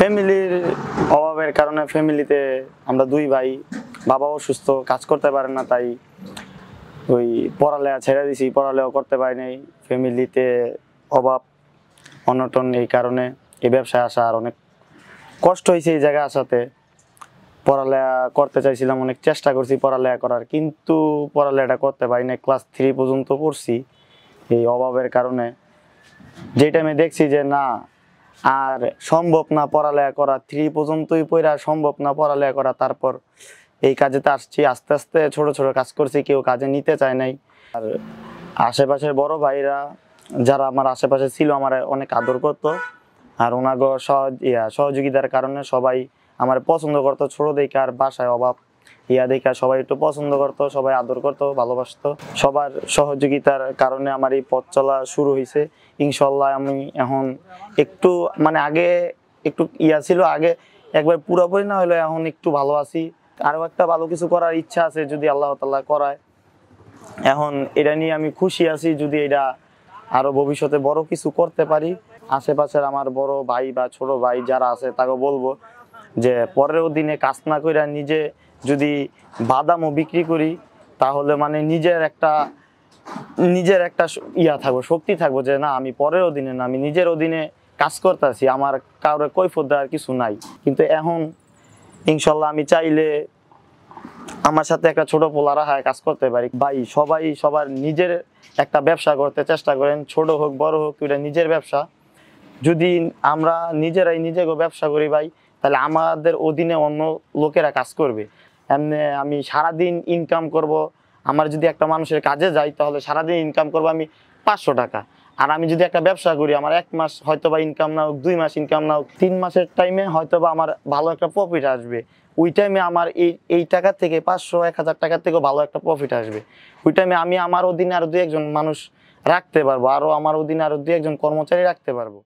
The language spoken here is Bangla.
ফ্যামিলির অভাবের কারণে ফ্যামিলিতে আমরা দুই ভাই, বাবা অসুস্থ, কাজ করতে পারে না, তাই ওই পড়ালেখা ছেড়ে দিছি, পড়ালেখা করতে পারি নাই। ফ্যামিলিতে অভাব অনটন, এই কারণে এই ব্যবসায় আসা আর অনেক কষ্ট হয়েছে। এই জায়গায় আসাতে পড়ালেখা করতে চাইছিলাম, অনেক চেষ্টা করছি পড়ালেখা করার, কিন্তু পড়ালেখাটা করতে পারি না। ক্লাস 3 পর্যন্ত পড়ছি এই অভাবের কারণে। যে টাইমে দেখছি যে না আর সম্ভব না পড়ালেখা করা, 3 পর্যন্তই পড়া সম্ভব না পড়ালেখা করা, তারপর এই কাজেতে আসছি। আস্তে আস্তে ছোট ছোট কাজ করছি, কেউ কাজে নিতে চায় নাই। আর আশেপাশের বড় ভাইরা যারা আমার আশেপাশে ছিল আমার অনেক আদর করতো, আর ওনাগো সহযোগিতার কারণে সবাই আমার পছন্দ করতো। ছোট দেখে আর বাসায় অভাব দেখে সবাই একটু পছন্দ করতো, সবাই আদর করতো, ভালোবাসতো। সবার সহযোগিতার কারণে আমার এই পথ চলা শুরু হয়েছে। ইনশাল্লাহ আমি এখন একটু আগে একটু ছিল, আগে একবার পুরোপুরি না হলে এখন একটু ভালো আছি। আরো একটা ভালো কিছু করার ইচ্ছা আছে যদি আল্লাহ তাআলা করায়। এখন এটা নিয়ে আমি খুশি আছি, যদি এটা আরো ভবিষ্যতে বড় কিছু করতে পারি। আশেপাশের আমার বড় ভাই বা ছোট ভাই যারা আছে তাকে বলবো যে পরের দিনে কাজ না করে নিজে যদি বাদামও বিক্রি করি, তাহলে নিজের একটা থাকবো, শক্তি থাকবো যে না আমি পরের দিনে না, আমি নিজের অধীনে কাজ করতেছি, আমার কারোর কৈফিয়ত দেওয়ার কিছু নাই। কিন্তু এখন ইনশাল্লাহ আমি চাইলে আমার সাথে একটা ছোট পোলারা কাজ করতে পারি। ভাই সবাই সবার নিজের একটা ব্যবসা করতে চেষ্টা করেন, ছোট হোক বড় হোক, এটা নিজের ব্যবসা। যদি আমরা নিজেরাই নিজেকে ব্যবসা করি ভাই, তাহলে আমাদের অধীনে অন্য লোকেরা কাজ করবে। এমনি আমি সারাদিন ইনকাম করব, আমার যদি একটা মানুষের কাজে যাই তাহলে সারাদিন ইনকাম করবো আমি 500 টাকা। আর আমি যদি একটা ব্যবসা করি, আমার 1 মাস হয়তো বা ইনকাম না হোক, 2 মাস ইনকাম না হোক, 3 মাসের টাইমে হয়তো বা আমার ভালো একটা প্রফিট আসবে। ওই টাইমে আমার এই টাকা থেকে 500-1000 টাকার থেকেও ভালো একটা প্রফিট আসবে। ওই টাইমে আমি আমার অধীনে আরো 2-1 জন মানুষ রাখতে পারবো, আরো আমার অধীনে আরো 2-1 জন কর্মচারী রাখতে পারবো।